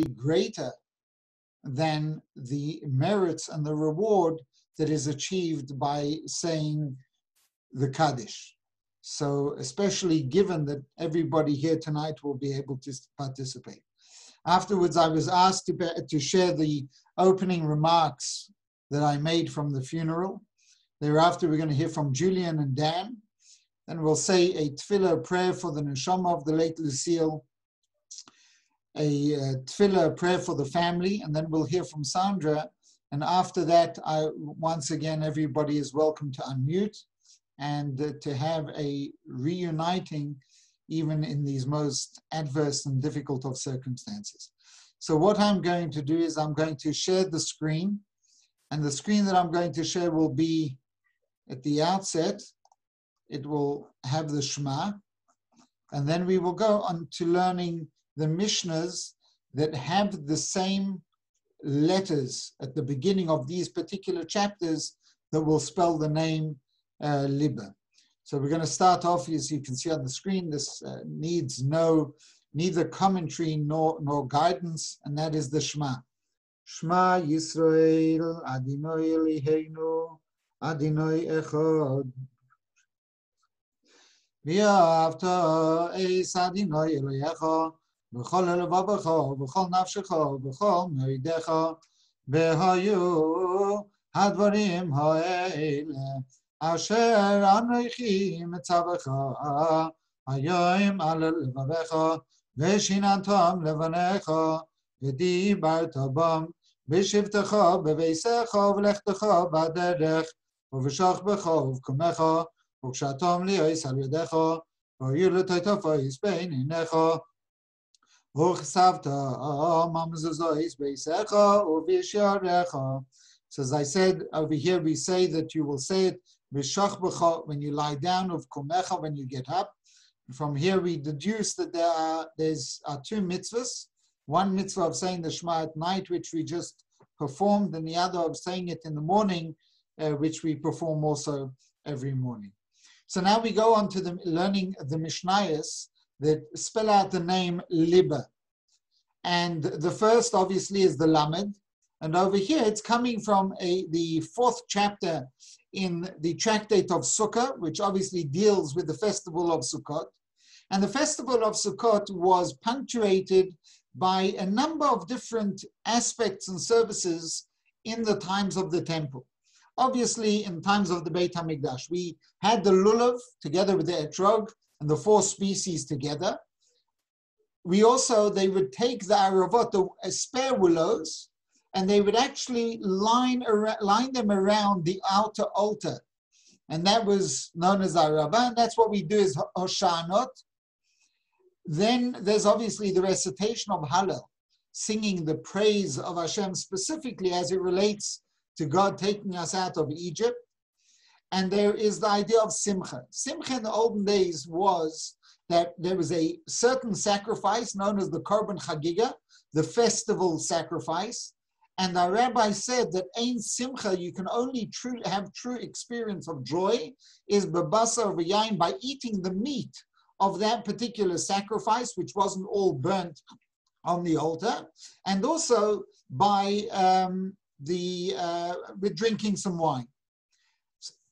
greater than the merits and the reward that is achieved by saying the Kaddish. So especially given that everybody here tonight will be able to participate. Afterwards, I was asked to share the opening remarks that I made from the funeral. Thereafter, we're going to hear from Julian and Dan. Then we'll say a tefillah prayer for the neshama of the late Lucille, a tefillah prayer for the family, and then we'll hear from Sandra. And after that, once again, everybody is welcome to unmute and to have a reuniting even in these most adverse and difficult of circumstances. So what I'm going to do is I'm going to share the screen, and the screen that I'm going to share will be at the outset. It will have the Shema, and then we will go on to learning the Mishnahs that have the same letters at the beginning of these particular chapters that will spell the name Liba. So we're going to start off, as you can see on the screen. This needs neither commentary nor guidance, and that is the Shema. Shema Yisrael, Adonai Eloheinu, Adonai Echad. V'ahavta es Adonai Elohecha, b'chol levavecha, b'chol nafshecha, b'chol moedecha, v'hayu hadvarim ha'ele. Asher anochi mitzavecha hayom al levavecha v'shinantam levanecha v'dibarta bam v'shivtecha b'veisecha v'lechtecha b'derech v'v'shachbecha v'kumecha v'kshatom li'os al yedecha v'yu l'toitafos bein inecha v'chsavta mamzuzos b'eisecha v'visharecha. So as I said, over here we say that you will say it when you lie down, of kumecha when you get up. And from here we deduce that there's two mitzvahs. One mitzvah of saying the Shema at night, which we just performed, and the other of saying it in the morning, which we perform also every morning. So now we go on to the learning the Mishnayos that spell out the name Liba. And the first obviously is the Lamed. And over here, it's coming from the fourth chapter in the tractate of Sukkah, which obviously deals with the festival of Sukkot. And the festival of Sukkot was punctuated by a number of different aspects and services in the times of the temple. Obviously, in times of the Beit HaMikdash, we had the lulav together with the etrog and the four species together. They would take the aravot, the spare willows, and they would actually line them around the outer altar. And that was known as Arava, and that's what we do as Hoshanot. Then there's obviously the recitation of Hallel, singing the praise of Hashem specifically as it relates to God taking us out of Egypt. And there is the idea of Simcha. Simcha in the olden days was that there was a certain sacrifice known as the Korban Chagiga, the festival sacrifice. And our rabbi said that Ein Simcha, you can only have true experience of joy, is bebasa v'yayin, by eating the meat of that particular sacrifice, which wasn't all burnt on the altar, and also by with drinking some wine.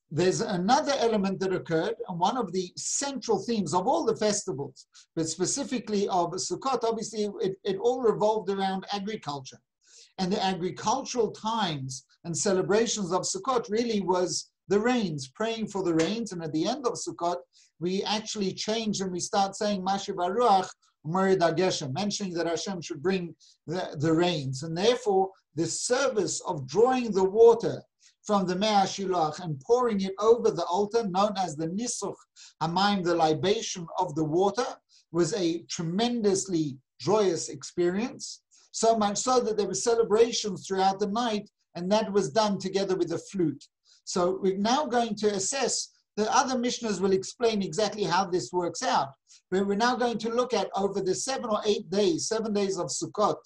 There's another element that occurred, and one of the central themes of all the festivals, but specifically of Sukkot, obviously it all revolved around agriculture. And the agricultural times and celebrations of Sukkot really was the rains, praying for the rains. And at the end of Sukkot, we actually change and we start saying Mashiv Haruach Umerid HaGeshem, mentioning that Hashem should bring the rains. And therefore, the service of drawing the water from the Mei HaShiloach and pouring it over the altar, known as the Nisuch HaMayim, the libation of the water, was a tremendously joyous experience. So much so that there were celebrations throughout the night, and that was done together with the flute. So we're now going to assess, the other Mishnahs will explain exactly how this works out. But we're now going to look at over the 7 or 8 days, 7 days of Sukkot,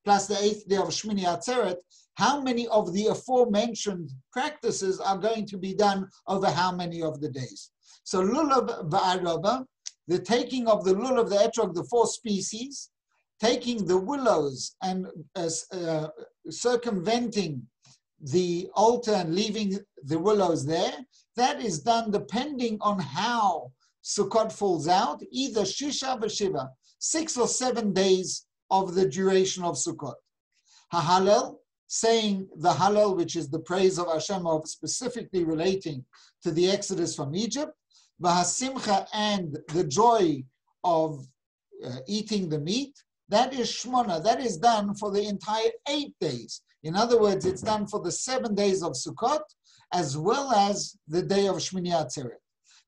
plus the 8th day of Shmini Atzeret, how many of the aforementioned practices are going to be done over how many of the days. So Lulav Va'araba, the taking of the Lulav, the Etrog, the four species, taking the willows and circumventing the altar and leaving the willows there, that is done depending on how Sukkot falls out, either Shisha v'Shiva, 6 or 7 days of the duration of Sukkot. HaHallel, saying the Hallel, which is the praise of Hashem, of specifically relating to the Exodus from Egypt, V'hasimcha, and the joy of eating the meat, that is Shmona, that is done for the entire 8 days. In other words, it's done for the 7 days of Sukkot, as well as the day of Shmini Atzeret.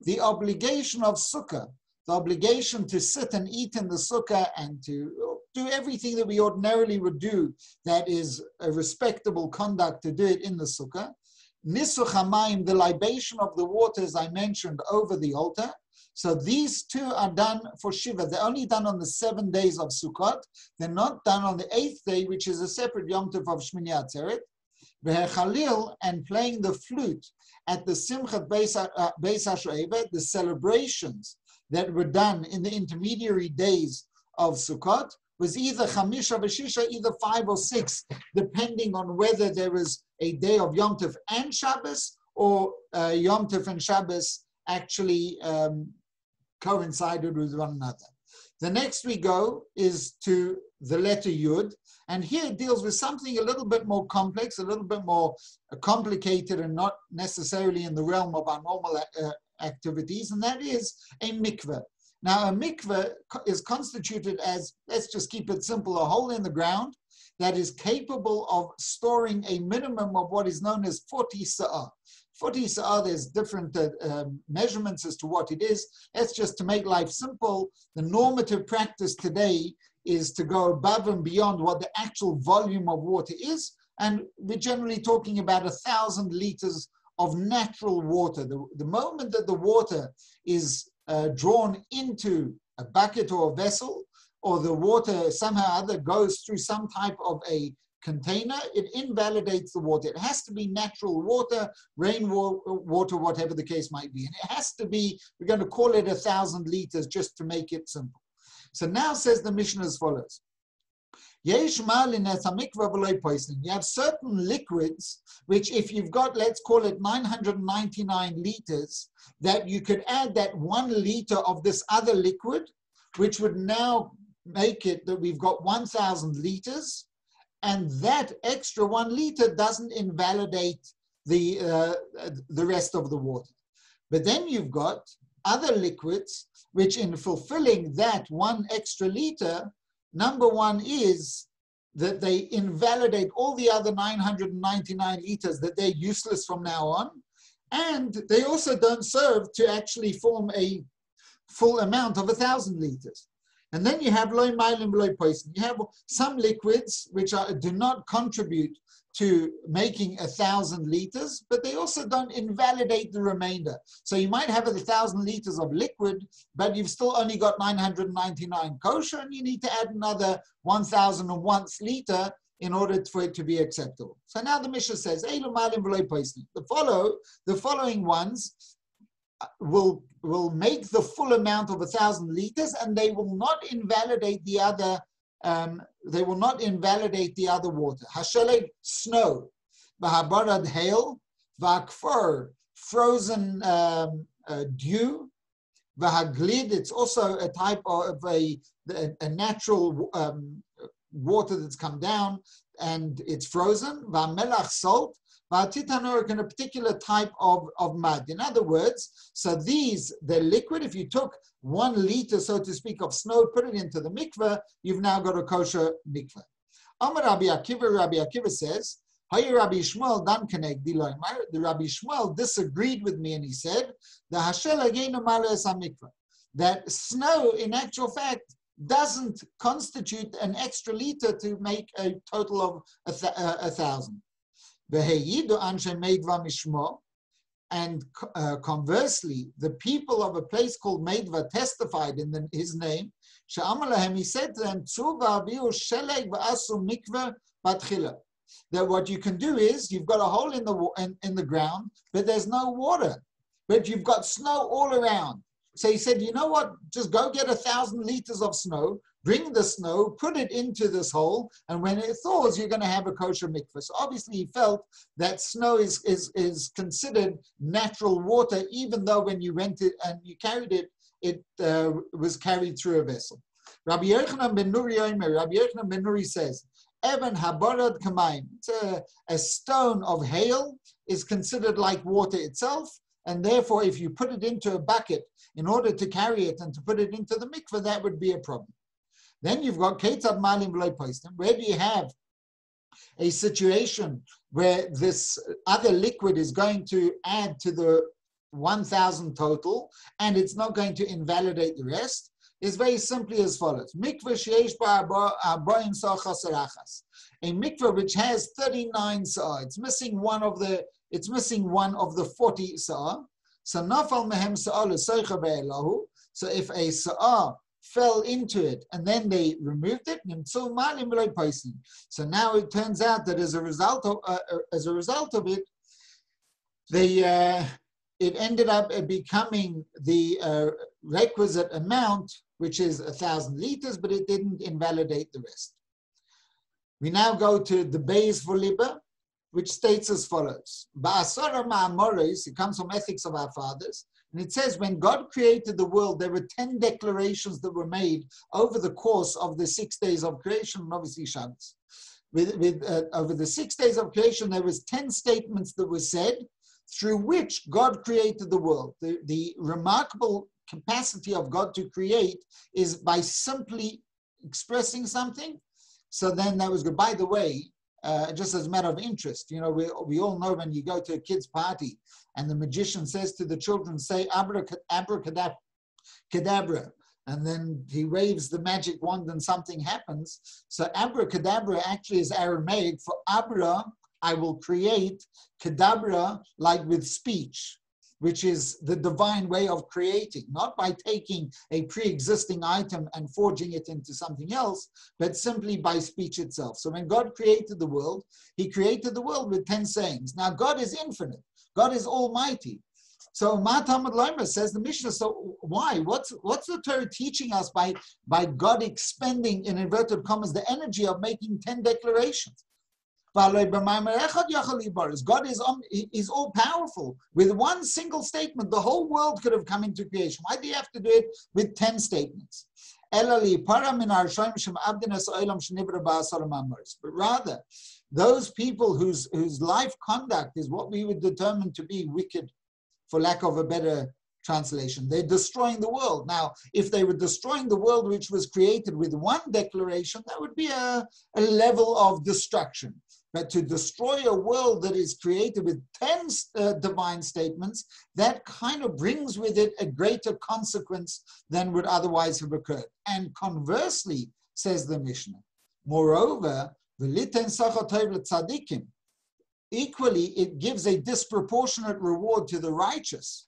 The obligation of Sukkah, the obligation to sit and eat in the Sukkah and to do everything that we ordinarily would do, that is a respectable conduct to do it in the Sukkah. Nisuch HaMayim, the libation of the water, as I mentioned, over the altar. So these two are done for Shiva. They're only done on the 7 days of Sukkot. They're not done on the 8th day, which is a separate Yom Tov of Shmini Atzeret. V'hechalil, and playing the flute at the Simchat Beis HaShoeva, the celebrations that were done in the intermediary days of Sukkot, was either Chamisha v'Shisha, either 5 or 6, depending on whether there was a day of Yom Tov and Shabbos, or Yom Tov and Shabbos actually coincided with one another. The next we go is to the letter Yud, and here it deals with something a little bit more complex, a little bit more complicated, and not necessarily in the realm of our normal activities, and that is a mikveh. Now, a mikveh is constituted as, let's just keep it simple, a hole in the ground that is capable of storing a minimum of what is known as 40 sa'ah. 40 sa'ah, there's different measurements as to what it is. That's just to make life simple. The normative practice today is to go above and beyond what the actual volume of water is, and we're generally talking about 1,000 liters of natural water. The moment that the water is drawn into a bucket or a vessel, or the water somehow or other goes through some type of a container, it invalidates the water. It has to be natural water, rainwater, whatever the case might be. And it has to be, we're going to call it 1,000 liters just to make it simple. So now says the Mishnah as follows. You have certain liquids, which if you've got, let's call it 999 liters, that you could add that 1 liter of this other liquid, which would now make it that we've got 1,000 liters, and that extra 1 liter doesn't invalidate the rest of the water. But then you've got other liquids, which in fulfilling that 1 extra liter, number one is that they invalidate all the other 999 liters, that they're useless from now on. And they also don't serve to actually form a full amount of 1,000 liters. And then you have loy mailim, loy poison. You have some liquids which do not contribute to making 1,000 liters, but they also don't invalidate the remainder. So you might have 1,000 liters of liquid, but you've still only got 999 kosher, and you need to add another 1,001 liter in order for it to be acceptable. So now the Mishnah says, the following ones will make the full amount of 1,000 liters, and they will not invalidate the other. They will not invalidate the other water. Hasheleg, snow. V'habarad, hail. V'akfor, frozen dew. V'haglid, it's also a type of a natural water that's come down and it's frozen. V'melach, salt. V'atitanor, in a particular type of mud. In other words, so these, they're liquid. If you took 1 liter, so to speak, of snow, put it into the mikveh, you've now got a kosher mikveh. Amar Rabbi Akiva says, Hayi Rabbi Shmuel dan keneg diloy mar. The Rabbi Shmuel disagreed with me and he said, the hashel agenu malas hamikveh, that snow in actual fact doesn't constitute an extra liter to make a total of 1,000. And conversely, the people of a place called Meidva testified in his name. He said to them, that what you can do is you've got a hole in the ground, but there's no water, but you've got snow all around. So he said, you know what? Just go get 1,000 liters of snow, bring the snow, put it into this hole, and when it thaws, you're going to have a kosher mikveh. So obviously he felt that snow is considered natural water, even though when you went it and you carried it, it was carried through a vessel. Rabbi Yochanan ben Nuri says, Evan haborad kamayim. It's a stone of hail is considered like water itself, and therefore if you put it into a bucket in order to carry it and to put it into the mikveh, that would be a problem. Then you've got ketzad malim v'lo postim. Where do you have a situation where this other liquid is going to add to the 1,000 total, and it's not going to invalidate the rest? Is very simply as follows. Mikveh sheish ba'arboim sa'ah sarachas. A mikveh which has 39 sa'ah. It's missing one of the 40 sa'ah. So nafal mehem sa'ah l'soicha be'elahu. So if a sa'ah fell into it and then they removed it, so now it turns out that as a result of it, it ended up becoming the requisite amount, which is 1,000 liters, but it didn't invalidate the rest. We now go to the Beis Voliba, which states as follows. Ba'asara ma'amoros, it comes from Ethics of Our Fathers, and it says when God created the world, there were 10 declarations that were made over the course of the 6 days of creation, and obviously Shabbos. Over the 6 days of creation, there was 10 statements that were said through which God created the world. The remarkable capacity of God to create is by simply expressing something. So then that was good. By the way, just as a matter of interest, we all know when you go to a kid's party and the magician says to the children, say abracadabra, and then he waves the magic wand and something happens. So abracadabra actually is Aramaic for abra, I will create, kadabra, like with speech, which is the divine way of creating, not by taking a pre-existing item and forging it into something else, but simply by speech itself. So when God created the world, he created the world with 10 sayings. Now God is infinite. God is almighty. So Matamad Loimer says the Mishnah, so why? What's the Torah teaching us by God expending, in inverted commas, the energy of making 10 declarations? God is all powerful. With one single statement, the whole world could have come into creation. Why do you have to do it with 10 statements? But rather, those people whose life conduct is what we would determine to be wicked, for lack of a better translation. They're destroying the world. Now, if they were destroying the world which was created with one declaration, that would be a level of destruction. But to destroy a world that is created with 10 divine statements, that kind of brings with it a greater consequence than would otherwise have occurred. And conversely, says the Mishnah, moreover, equally, it gives a disproportionate reward to the righteous,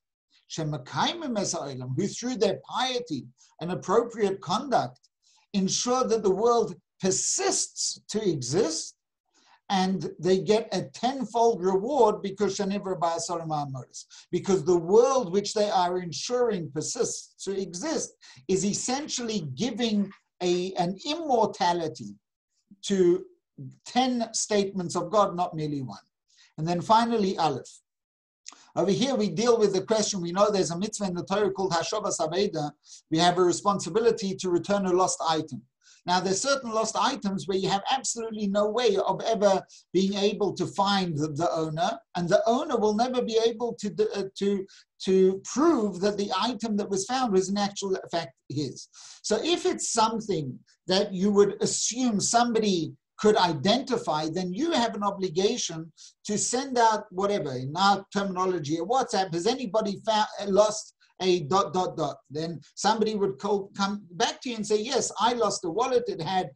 who through their piety and appropriate conduct ensure that the world persists to exist, and they get a tenfold reward because the world which they are ensuring persists to exist is essentially giving an immortality to 10 statements of God, not merely one. And then finally, Aleph. Over here, we deal with the question, we know there's a mitzvah in the Torah called Hashavas Aveda. We have a responsibility to return a lost item. Now, there's certain lost items where you have absolutely no way of ever being able to find the owner, and the owner will never be able to prove that the item that was found was in actual fact his. So if it's something that you would assume somebody could identify, then you have an obligation to send out whatever, in our terminology, a WhatsApp, has anybody lost a ... Then somebody would come back to you and say, yes, I lost a wallet, it had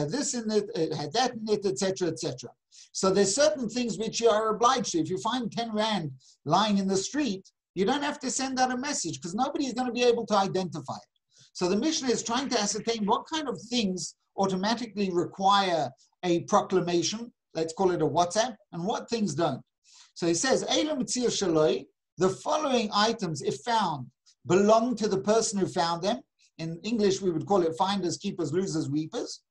this in it, it had that in it, etc., etc. So there's certain things which you are obliged to. If you find 10 rand lying in the street, you don't have to send out a message because nobody is going to be able to identify it. So the Mishnah is trying to ascertain what kind of things automatically require a proclamation, let's call it a WhatsApp, and what things don't. So he says, the following items, if found, belong to the person who found them, In English, we would call it finders, keepers, losers, weepers.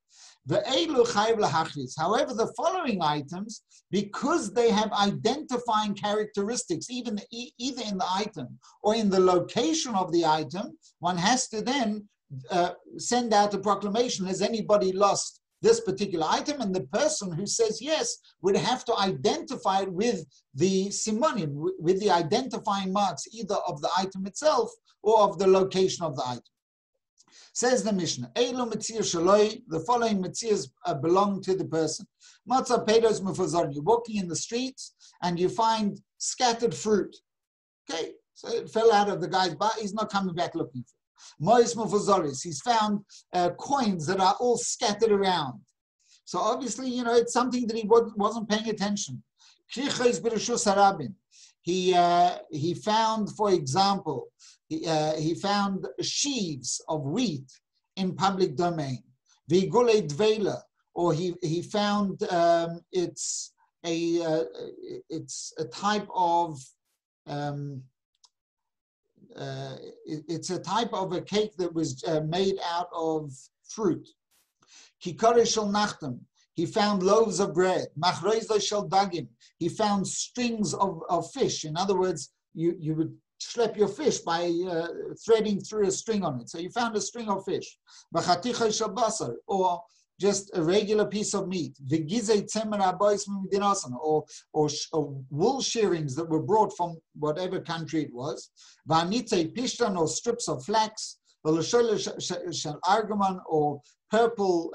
However, the following items, because they have identifying characteristics, either in the item or in the location of the item, one has to then send out a proclamation, has anybody lost this particular item? And the person who says yes would have to identify it with the simonim, with the identifying marks, either of the item itself or of the location of the item. Says the Mishnah, the following metzias belong to the person. You're walking in the streets and you find scattered fruit. Okay, so it fell out of the guy's body, he's not coming back looking for it. He's found coins that are all scattered around. So obviously, it's something that he wasn't paying attention. He found, for example, he found sheaves of wheat in public domain. Or he found it's a type of it's a type of a cake that was made out of fruit. Kikore shel nachtem. He found loaves of bread. Machroizo shel dagim. He found strings of fish. In other words, you would schlep your fish by threading through a string on it. So you found a string of fish. Bachaticha shel basar, or just a regular piece of meat. Vigizei tzemer abois midinasan, or wool shearings that were brought from whatever country it was. Vanitei pishtan, or strips of flax. Shel argaman, or purple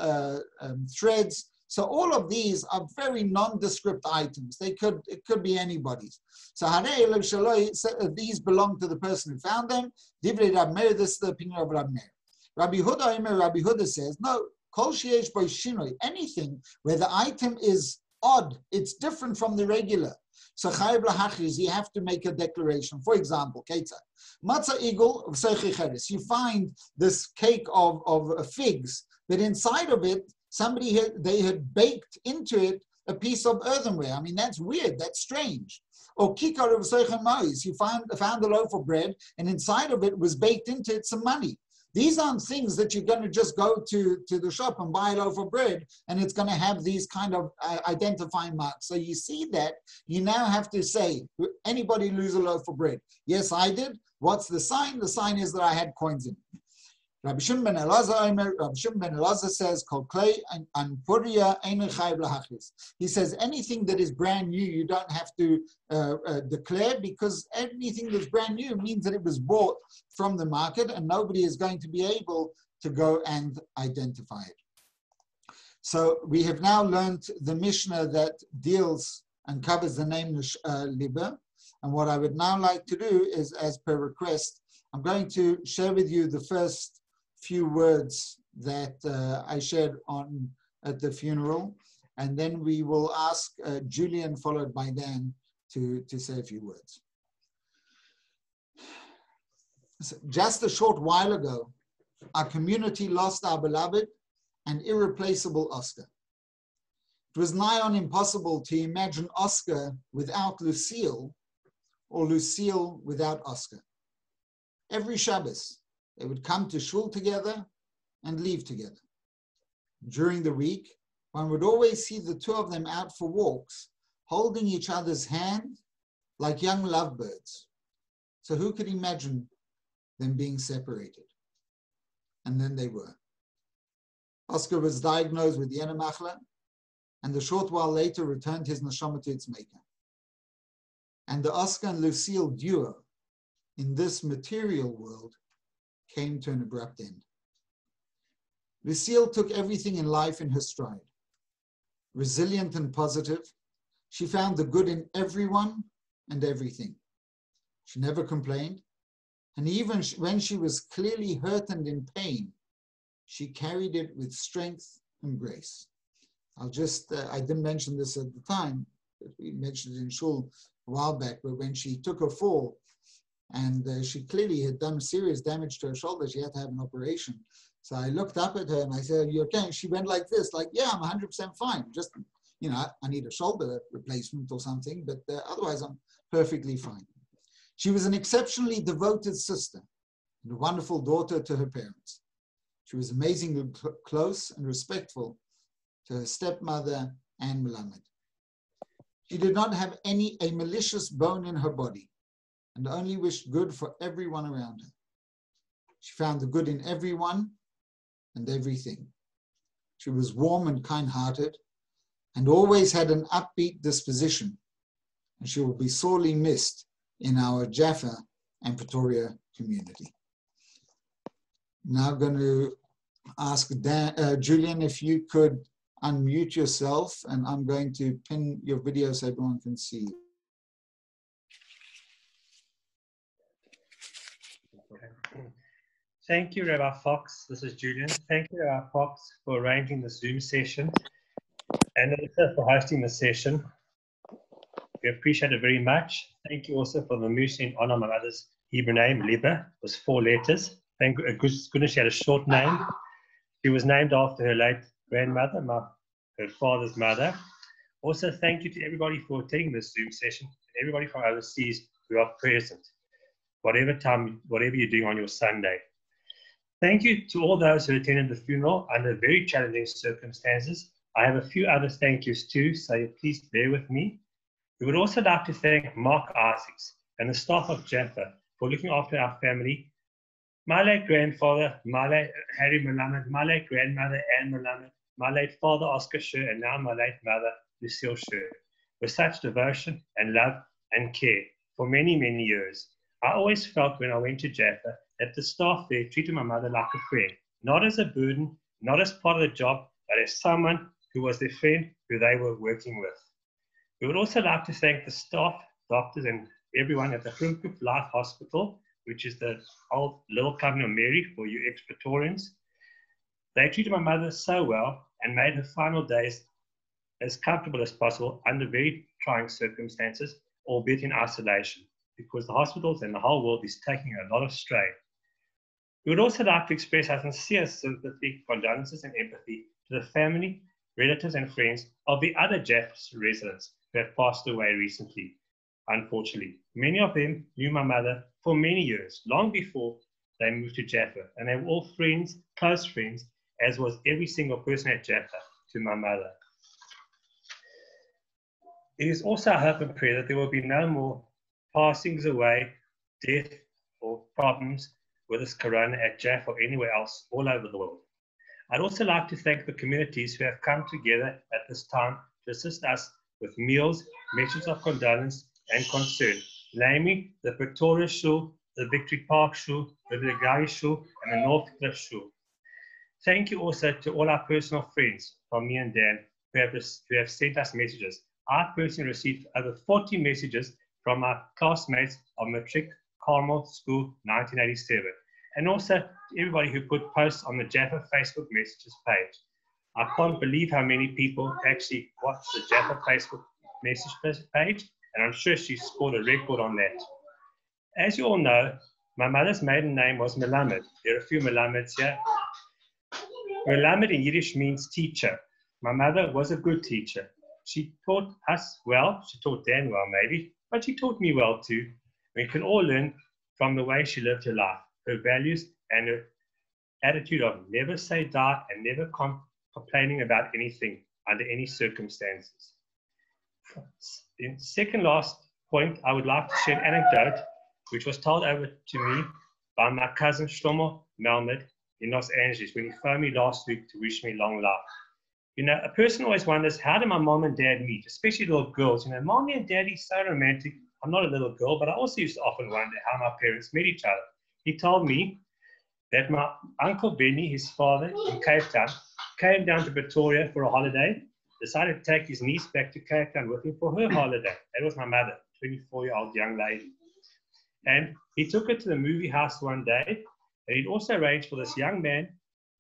threads. So all of these are very nondescript items. It could be anybody's. So these belong to the person who found them. Divrei Rab Meir, this is the opinion of Rab Meir. Rabbi Huda says, no, kol sheyesh bo shinoi, anything where the item is odd, it's different from the regular. So chayav lahachriz, you have to make a declaration. For example, ketzah, matzah igul of seichi cheres. You find this cake of figs, but inside of it, they had baked into it a piece of earthenware. I mean, that's weird, that's strange. Or kikar of seichen mais, you found a loaf of bread, and inside of it was baked into it some money. These aren't things that you're going to just go to the shop and buy a loaf of bread and it's going to have these kind of identifying marks. So you see that, you now have to say, anybody lose a loaf of bread? Yes, I did. What's the sign? The sign is that I had coins in it. Rabbi Shimon ben Elazar says, Kol klei an puria eino chayav lahachris. He says, anything that is brand new, you don't have to declare, because anything that's brand new means that it was bought from the market and nobody is going to be able to go and identify it. So we have now learned the Mishnah that deals and covers the name Liber. And what I would now like to do is, as per request, I'm going to share with you the first few words that I shared at the funeral, and then we will ask Julian, followed by Dan, to say a few words. So just a short while ago, our community lost our beloved and irreplaceable Oscar. It was nigh on impossible to imagine Oscar without Lucille, or Lucille without Oscar. Every Shabbos, they would come to shul together and leave together. During the week, one would always see the two of them out for walks, holding each other's hand like young lovebirds. So who could imagine them being separated? And then they were. Oscar was diagnosed with Yena Machla, and a short while later returned his neshama to its maker. And the Oscar and Lucille duo in this material world came to an abrupt end. Lucille took everything in life in her stride. Resilient and positive, she found the good in everyone and everything. She never complained, and even when she was clearly hurt and in pain, she carried it with strength and grace. I didn't mention this at the time, but we mentioned it in shul a while back, but when she took a fall, and she clearly had done serious damage to her shoulder, she had to have an operation. So I looked up at her and I said, "Are you okay?" She went like this, like, "Yeah, I'm 100% fine. Just, I need a shoulder replacement or something, but otherwise I'm perfectly fine." She was an exceptionally devoted sister and a wonderful daughter to her parents. She was amazingly close and respectful to her stepmother and Melamed. She did not have a malicious bone in her body and only wished good for everyone around her. She found the good in everyone and everything. She was warm and kind-hearted and always had an upbeat disposition, and she will be sorely missed in our Jaffa and Pretoria community. Now I'm going to ask Julian if you could unmute yourself, and I'm going to pin your video so everyone can see. Thank you, Rabbi Fox. This is Julian. Thank you, Rabbi Fox, for arranging the Zoom session and also for hosting the session. We appreciate it very much. Thank you also for the music in honor of my mother's Hebrew name, Liba. It was 4 letters. Thank goodness she had a short name. She was named after her late grandmother, her father's mother. Also, thank you to everybody for attending this Zoom session, and everybody from overseas who are present, whatever you're doing on your Sunday. Thank you to all those who attended the funeral under very challenging circumstances. I have a few other thank yous too, so please bear with me. We would also like to thank Mark Isaacs and the staff of Jaffa for looking after our family. My late grandfather, my late Harry Melamed, my late grandmother Anne Melamed, my late father Oscar Sher, and now my late mother Lucille Sher, with such devotion and love and care for many, many years. I always felt when I went to Jaffa that the staff there treated my mother like a friend, not as a burden, not as part of the job, but as someone who was their friend who they were working with. We would also like to thank the staff, doctors, and everyone at the Groenkoop Life Hospital, which is the old Little Company of Mary for you ex-Pretorians. They treated my mother so well and made her final days as comfortable as possible under very trying circumstances, albeit in isolation, because the hospitals and the whole world is taking a lot of strain. We would also like to express our sincere sympathy, condolences, and empathy to the family, relatives, and friends of the other Jaffa residents who have passed away recently. Unfortunately, many of them knew my mother for many years, long before they moved to Jaffa, and they were all friends, close friends, as was every single person at Jaffa to my mother. It is also our hope and prayer that there will be no more passings away, death, or problems with this corona at Jaffa or anywhere else all over the world. I'd also like to thank the communities who have come together at this time to assist us with meals, messages of condolence and concern, namely the Pretoria Shul, the Victory Park Shul, the Legari Shul, and the North Cliff Shul. Thank you also to all our personal friends from me and Dan who have sent us messages. I personally received over 40 messages from our classmates of Matric Carmel School 1987, and also to everybody who put posts on the Jaffa Facebook messages page. I can't believe how many people actually watch the Jaffa Facebook message page, and I'm sure she scored a record on that. As you all know, my mother's maiden name was Melamed. There are a few Melameds here. Melamed in Yiddish means teacher. My mother was a good teacher. She taught us well. She taught Dan well, maybe, but she taught me well too. We can all learn from the way she lived her life, her values, and her attitude of never say die and never complaining about anything under any circumstances. In second last point, I would like to share an anecdote which was told over to me by my cousin Shlomo Melmed in Los Angeles when he phoned me last week to wish me long life. You know, a person always wonders, how do my mom and dad meet, especially little girls? You know, mommy and daddy, so romantic. I'm not a little girl, but I also used to often wonder how my parents met each other. He told me that my uncle Benny, his father in Cape Town, came down to Pretoria for a holiday, decided to take his niece back to Cape Town with him for her holiday. That was my mother, 24-year-old young lady. And he took her to the movie house one day, and he'd also arranged for this young man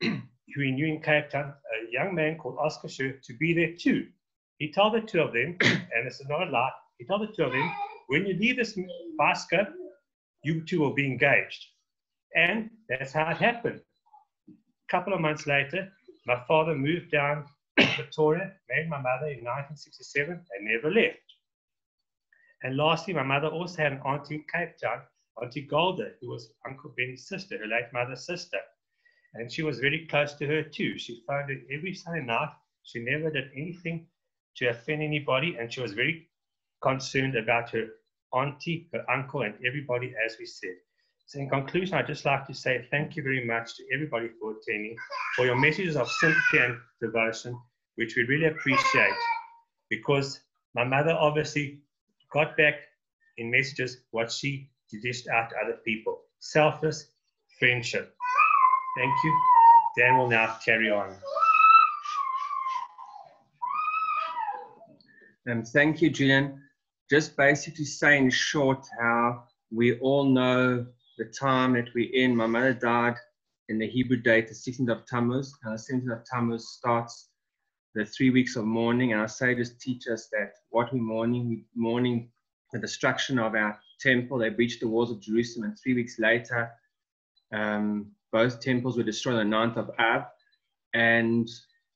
who he knew in Cape Town, a young man called Oscar Sher, to be there too. He told the two of them, and this is not a lie, he told the two of them, when you leave this bicycle, you two will be engaged. And that's how it happened. A couple of months later, my father moved down to Pretoria, married my mother in 1967, and never left. And lastly, my mother also had an auntie in Cape Town, Auntie Golda, who was Uncle Benny's sister, her late mother's sister. And she was very close to her too. She phoned her every Sunday night. She never did anything to offend anybody, and she was very concerned about her auntie, her uncle, and everybody, as we said. So in conclusion, I'd just like to say thank you very much to everybody for attending, for your messages of sympathy and devotion, which we really appreciate, because my mother obviously got back in messages what she dished out to other people. Selfless friendship. Thank you. Dan will now carry on. Thank you, Julian. Just basically saying short how we all know the time that we're in. My mother died in the Hebrew date, the 16th of Tammuz, and the 17th of Tammuz starts the 3 weeks of mourning. And our sages teach us that what we're mourning the destruction of our temple. They breached the walls of Jerusalem, and 3 weeks later, both temples were destroyed on the 9th of Av. And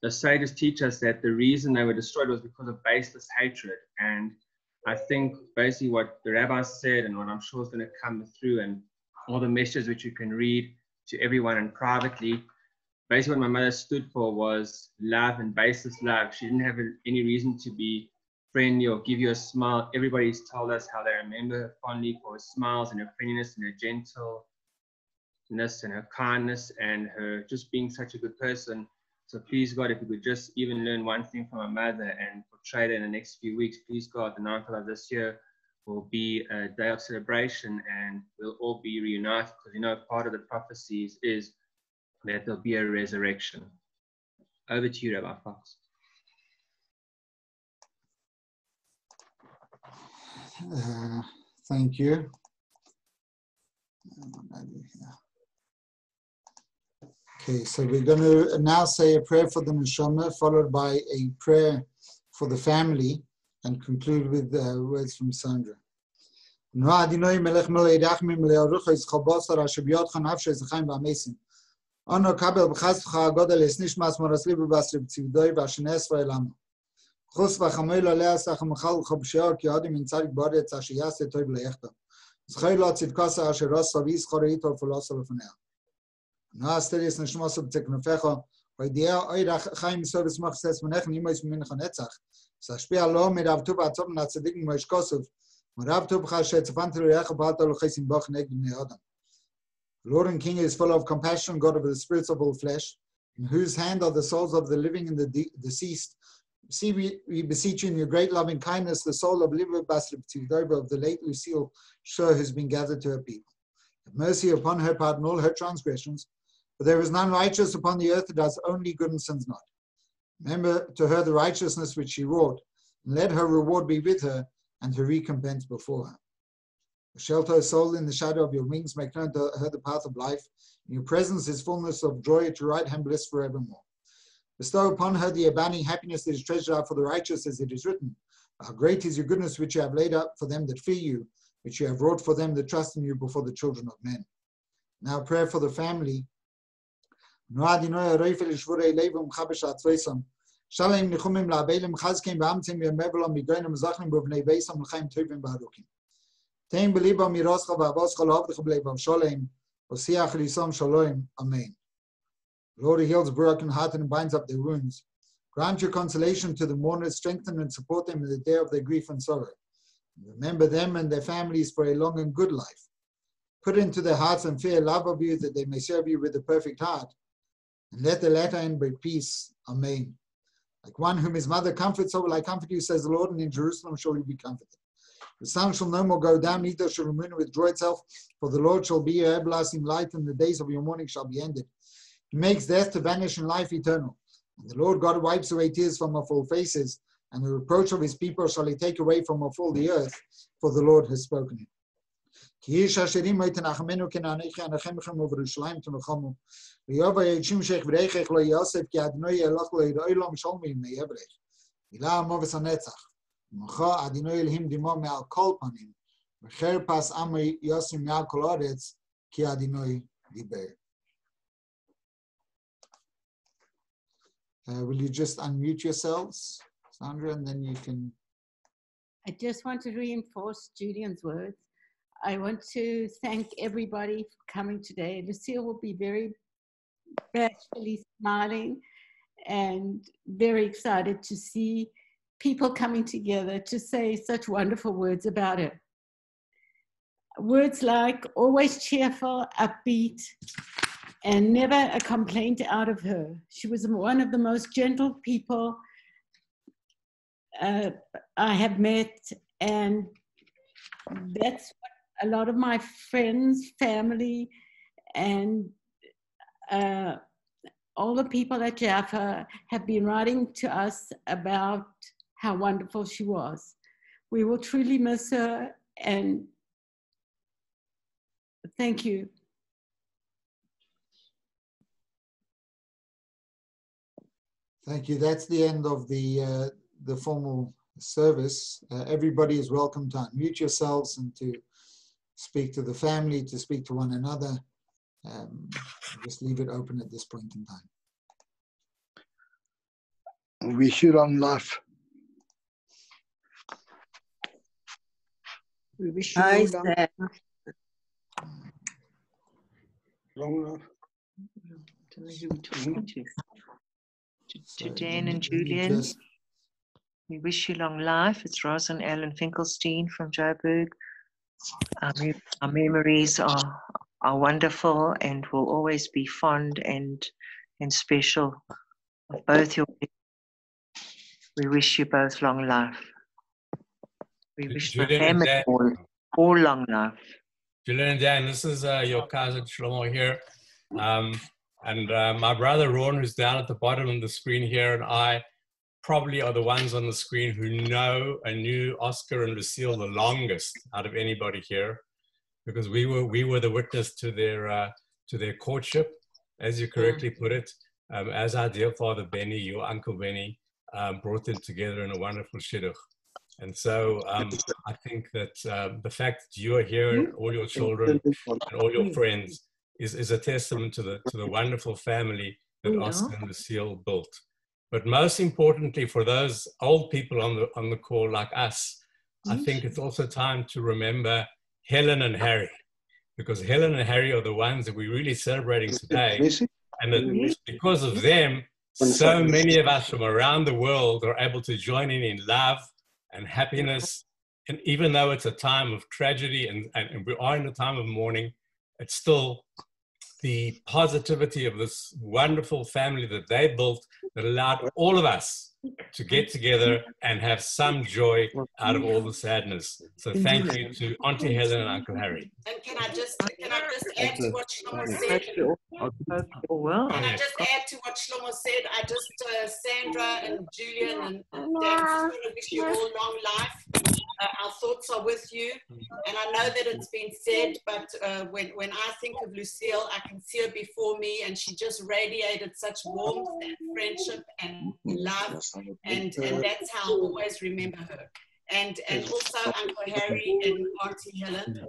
the sages teach us that the reason they were destroyed was because of baseless hatred. And I think basically what the rabbi said, and what I'm sure is going to come through, and all the messages which you can read to everyone and privately, basically what my mother stood for was love and baseless love. She didn't have any reason to be friendly or give you a smile. Everybody's told us how they remember her fondly for her smiles and her friendliness and her gentleness and her kindness and her just being such a good person. So please God, if we could just even learn one thing from our mother and portray it in the next few weeks, please God, the 9th of this year will be a day of celebration, and we'll all be reunited, because you know part of the prophecies is that there'll be a resurrection. Over to you, Rabbi Fox. Thank you. Okay, so we're going to now say a prayer for the neshama, followed by a prayer for the family, and conclude with words from Sandra. Na stelis neshma sub teknofecha, vaydia oirach chaim service machses menech nimois mincha netzach. Sashpia lo miravtu batzom natzadik moishkosov. Miravtu b'chashet zafantel reach b'alta lochesim bach neg b'nei adam. Lord and King is full of compassion, God of the spirits of all flesh, in whose hand are the souls of the living and the deceased. See, we beseech you in your great loving kindness, the soul of Liva Basrib Tivdoiba of the late Lucille Sher has been gathered to her people. Have mercy upon her, pardon all her transgressions. For there is none righteous upon the earth that does only good and sins not. Remember to her the righteousness which she wrought, and let her reward be with her, and her recompense before her. Shelter her soul in the shadow of your wings, make known to her the path of life. In your presence is fullness of joy, at your right hand bliss forevermore. Bestow upon her the abounding happiness that is treasured out for the righteous, as it is written. How great is your goodness which you have laid up for them that fear you, which you have wrought for them that trust in you before the children of men. Now prayer for the family. Shalom nichumim la'abelim chazkim v'amtzim v'mevelam migoyim zachnim b'bnei beisam l'chaim tovim v'harukim. Tein b'liba miroscha v'avoscha l'avdecha b'leivam sholem v'siach l'yisom shalom. Amen. Lord, who heals broken heart and binds up their wounds, grant your consolation to the mourners, strengthen and support them in the day of their grief and sorrow. Remember them and their families for a long and good life. Put into their hearts and fear love of you, that they may serve you with a perfect heart. And let the latter end by peace. Amen. Like one whom his mother comforts, so will I comfort you, says the Lord, and in Jerusalem shall you be comforted. The sun shall no more go down, neither shall the moon withdraw itself, for the Lord shall be your everlasting light, and the days of your mourning shall be ended. He makes death to vanish and life eternal. And the Lord God wipes away tears from off all faces, and the reproach of his people shall he take away from off all the earth, for the Lord has spoken it. Ki shashirim moitenachmenu kenanechi anachem over Yerushalayim tenochamu. V'yova yechim shech v'reichech lo yosef ki Adonai elach lo yiroilam sholmi meyevrech. Ila amo v'sanetzach. Mocha Adonai elhim dimo me'al kol panim. V'cher pas amo yosim me'al kol oretz ki Adonai diber. Will you just unmute yourselves, Sandra, and then you can... I just want to reinforce Julian's words. I want to thank everybody for coming today. Lucille will be very bashfully smiling and very excited to see people coming together to say such wonderful words about her. Words like always cheerful, upbeat, and never a complaint out of her. She was one of the most gentle people I have met, and that's what a lot of my friends, family, and all the people at Jaffa have been writing to us about how wonderful she was. We will truly miss her, and thank you. Thank you. That's the end of the formal service. Everybody is welcome to unmute yourselves and to speak to the family, to speak to one another. Just leave it open at this point in time. We wish you long life. We wish you long life. I don't know who we're talking to. To So Dan and let me Julian. just- We wish you long life. It's Roz and Alan Finkelstein from Joburg. Our memories are wonderful and will always be fond and special of both your. We wish you both long life. We wish the Julian and family Dan. all long life. Julian and Dan, this is your cousin Shlomo here. My brother Ron, who's down at the bottom of the screen here, and I probably are the ones on the screen who know and knew Oscar and Lucille the longest out of anybody here, because we were the witness to their courtship, as you correctly put it, as our dear father Benny, your uncle Benny, brought them together in a wonderful shidduch. And so I think that the fact that you are here, all your children and all your friends, is a testament to the wonderful family that Oscar and Lucille built. But most importantly, for those old people on the call like us, I think it's also time to remember Helen and Harry, because Helen and Harry are the ones that we're really celebrating today. And that because of them, so many of us from around the world are able to join in love and happiness. And even though it's a time of tragedy and we are in a time of mourning, it's still the positivity of this wonderful family that they built that allowed all of us to get together and have some joy out of all the sadness. So thank you to Auntie Helen and Uncle Harry. And can I just add to what Shlomo said? Well, Can I just add to what Shlomo said? Sandra and Julian and Dan, I wish you all long life. Our thoughts are with you. And I know that it's been said, but when I think of Lucille, I can see her before me, and she just radiated such warmth and friendship and love. And that's how I'll always remember her. And also Uncle Harry and Auntie Helen.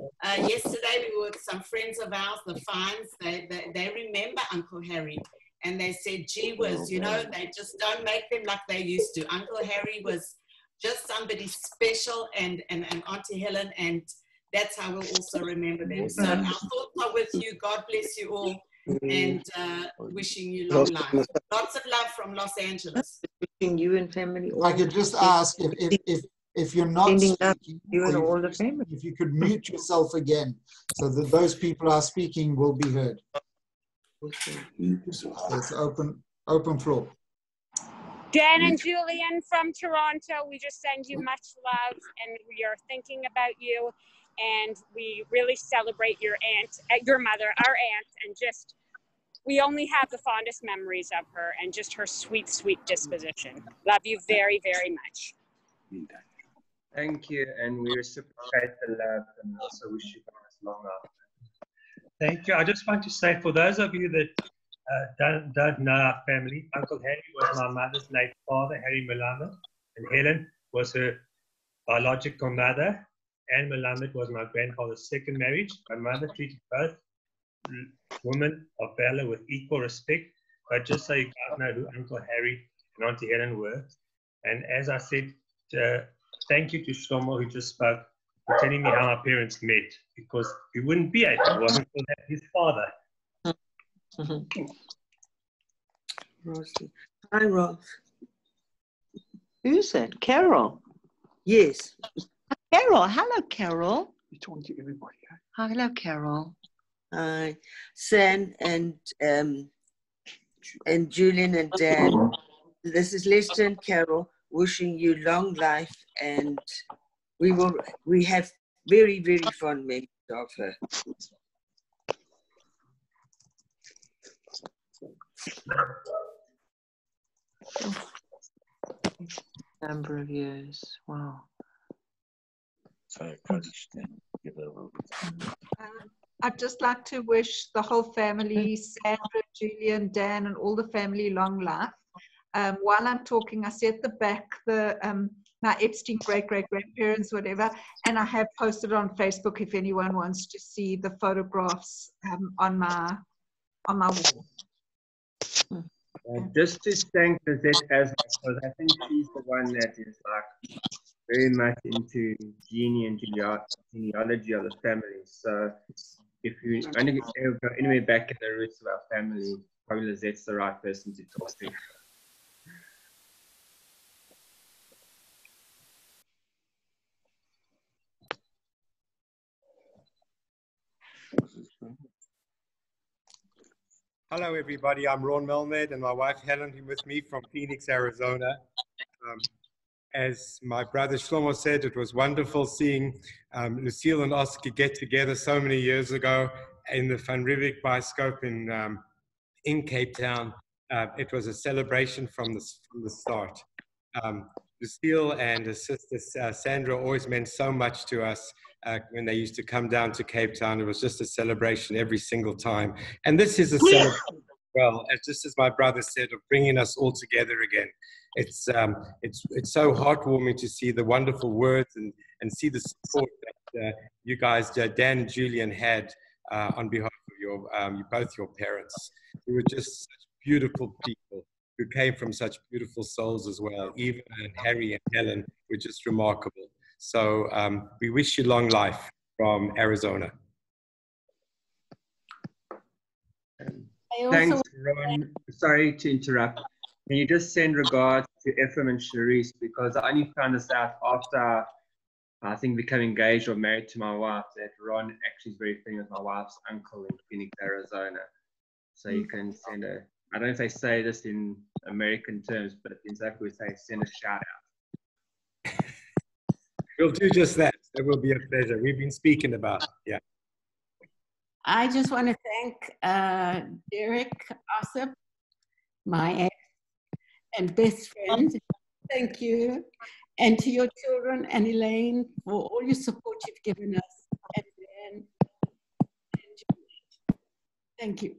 Yesterday we were with some friends of ours, the Fines. They remember Uncle Harry, and they said, gee whiz, you know, they just don't make them like they used to. Uncle Harry was just somebody special, and Auntie Helen, and that's how we'll also remember them. So our thoughts are with you. God bless you all, and wishing you long life. Lots of love from Los Angeles. wishing you and family. I could just ask if you're not speaking, you and all the if family. you could mute yourself again so that those people are speaking will be heard. It's open floor. Dan and Julian from Toronto, we just send you much love, and we are thinking about you, and we really celebrate your mother, our aunt, and just, we only have the fondest memories of her and just her sweet, sweet disposition. Love you very, very much. Thank you, and we reciprocate the love and also wish you guys long life. Thank you. I just want to say, for those of you that don't know our family, Uncle Harry was my mother's late father, Harry Melamed, and Helen was her biological mother. Anne Melamed was my grandfather's second marriage. My mother treated both women of valor with equal respect. But just so you guys know who Uncle Harry and Auntie Helen were. And as I said, thank you to Shlomo, who just spoke, for telling me how my parents met, because we wouldn't be able, it wasn't for his father. Rosie. Hi, Ross. Who's that? Carol. Yes. Carol. Hello, Carol. You're talking to everybody. Hello, Carol. Hi, San and Julian and Dan. This is Lester and Carol wishing you long life, and we have very, very fond memories of her. Number of years. Wow. I'd just like to wish the whole family, Sandra, Julian, Dan, and all the family long life. While I'm talking, I see at the back my Epstein great-great-grandparents, whatever, and I have posted on Facebook if anyone wants to see the photographs on my wall. Just to thank Lizette as well, because I think she's the one that is like very much into gene and genealogy of the family. So if you only ever go anywhere back in the roots of our family, probably Lizette's the right person to talk to. Hello, everybody. I'm Ron Melmed and my wife Helen with me from Phoenix, Arizona. As my brother Shlomo said, it was wonderful seeing Lucille and Oscar get together so many years ago in the Van Riebeeck Bioscope in Cape Town. It was a celebration from the start. Lucille and her sister Sandra always meant so much to us when they used to come down to Cape Town. It was just a celebration every single time. And this is a celebration as well, just as my brother said, of bringing us all together again. It's so heartwarming to see the wonderful words and see the support that you guys, Dan and Julian, had on behalf of both your parents. You were just such beautiful people who came from such beautiful souls as well. Eva and Harry and Helen were just remarkable. So we wish you long life from Arizona. Thanks, Ron. Sorry to interrupt. Can you just send regards to Ephraim and Charisse, because I only found this out after I think become engaged or married to my wife, that Ron actually is very friendly with my wife's uncle in Phoenix, Arizona. So you can send I don't know if they say this in American terms, but in South Africa we say send a shout out. We'll do just that. It will be a pleasure. We've been speaking about it. Yeah. I just want to thank Derek Ossip, my ex and best friend. Thank you. And to your children and Elaine for all your support you've given us. And Dan and Juliet. Thank you.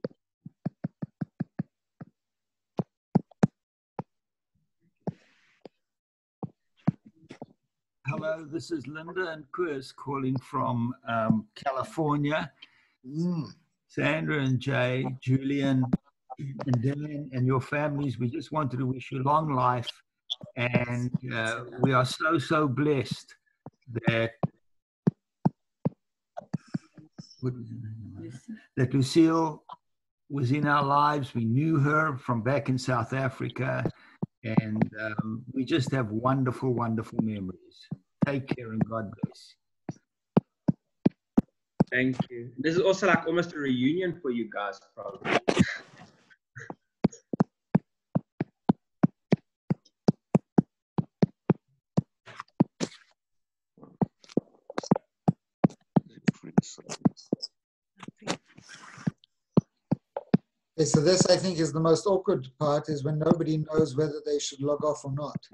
Hello, this is Linda and Chris calling from California. Sandra and Jay, Julian, and Dan, and your families, we just wanted to wish you long life. And we are so blessed that Lucille was in our lives. We knew her from back in South Africa. And we just have wonderful memories. Take care and God bless. Thank you. This is also like almost a reunion for you guys, probably. Okay, so this, I think, is the most awkward part, is when nobody knows whether they should log off or not.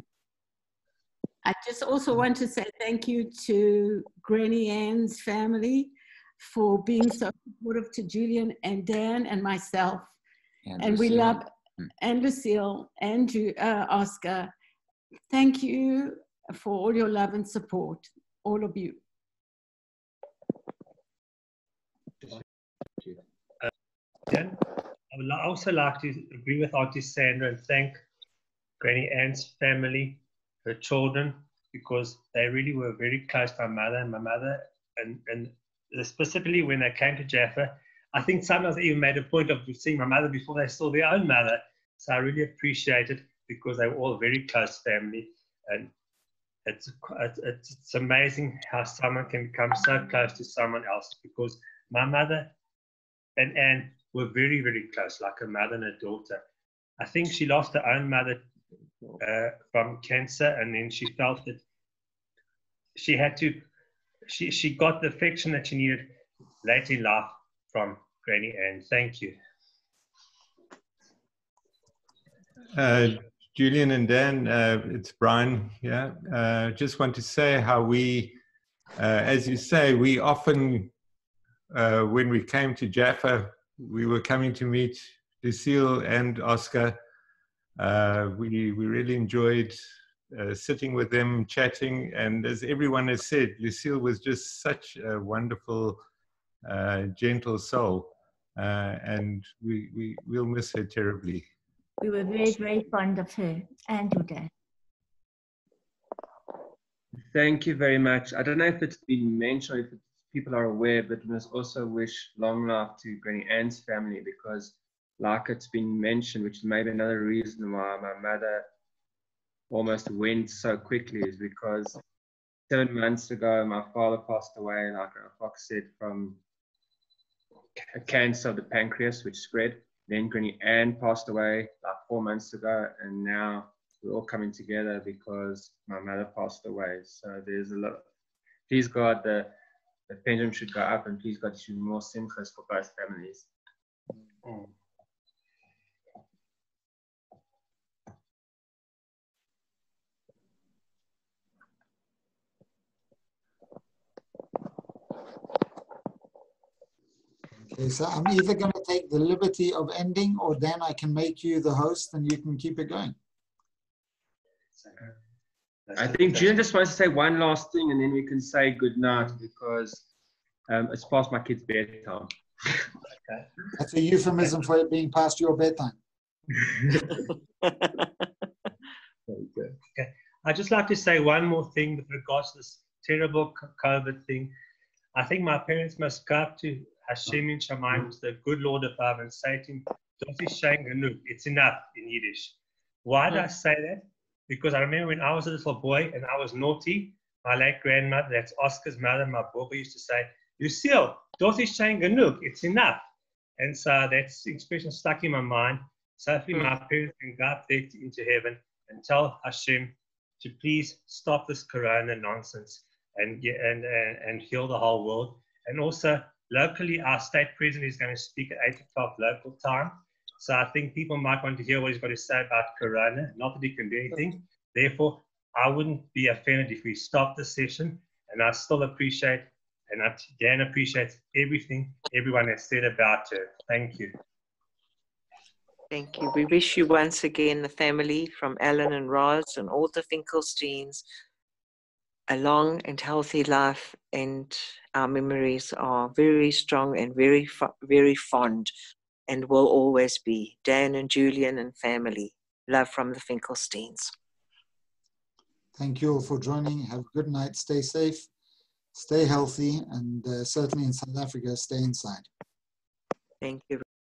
I just also want to say thank you to Granny Ann's family for being so supportive to Julian and Dan and myself. And we love, and Lucille and Oscar. Thank you for all your love and support, all of you. Dan, I would also like to agree with Auntie Sandra and thank Granny Ann's family, her children, because they really were very close to my mother, and specifically when they came to Jaffa, I think sometimes they even made a point of seeing my mother before they saw their own mother. So I really appreciate it because they were all very close family. And it's amazing how someone can become so close to someone else, because my mother and Anne were very, very close, like a mother and a daughter. I think she lost her own mother from cancer, and then she felt that she had to, she got the affection that she needed later in life from Granny Anne. Thank you. Julian and Dan, it's Brian here. Just want to say how we, as you say, we often, when we came to Jaffa, we were coming to meet Lucille and Oscar. We really enjoyed sitting with them, chatting, and as everyone has said, Lucille was just such a wonderful, gentle soul, and we'll miss her terribly. We were very, very fond of her and your dad. Thank you very much. I don't know if it's been mentioned, if people are aware, but we must also wish long life to Granny Anne's family, because like it's been mentioned, which is maybe another reason why my mother almost went so quickly, is because 7 months ago, my father passed away, like Fox said, from a cancer of the pancreas, which spread. Then Granny Anne passed away like 4 months ago, and now we're all coming together because my mother passed away. So there's a lot. Please God, the pendulum should go up, and please God, there should be more simchas for both families. Okay, so I'm either going to take the liberty of ending, or then I can make you the host and you can keep it going. I think Julian just wants to say one last thing, and then we can say good night, because it's past my kid's bedtime. Okay. That's a euphemism for it being past your bedtime. Very good. Okay. I'd just like to say one more thing with regards to this terrible COVID thing. I think my parents must go up to Hashem in Shamayim, the good Lord above, and say to him, it's enough in Yiddish. Why do I say that? Because I remember when I was a little boy and I was naughty, my late grandmother, that's Oscar's mother, my Baba, used to say, Lucille, it's enough. And so that expression stuck in my mind. So hopefully my parents can go up there into heaven and tell Hashem to please stop this corona nonsense and heal the whole world. And also, locally, our state president is going to speak at 8 o'clock local time. So I think people might want to hear what he's got to say about corona, not that he can do anything. Therefore, I wouldn't be offended if we stop the session. And I still appreciate, and Dan appreciates everything everyone has said about her. Thank you. Thank you. We wish you once again, the family from Alan and Roz and all the Finkelsteins, a long and healthy life, and our memories are very strong and very, very fond, and will always be. Dan and Julian and family. Love from the Finkelsteins. Thank you all for joining. Have a good night. Stay safe, stay healthy, and certainly in South Africa, stay inside. Thank you.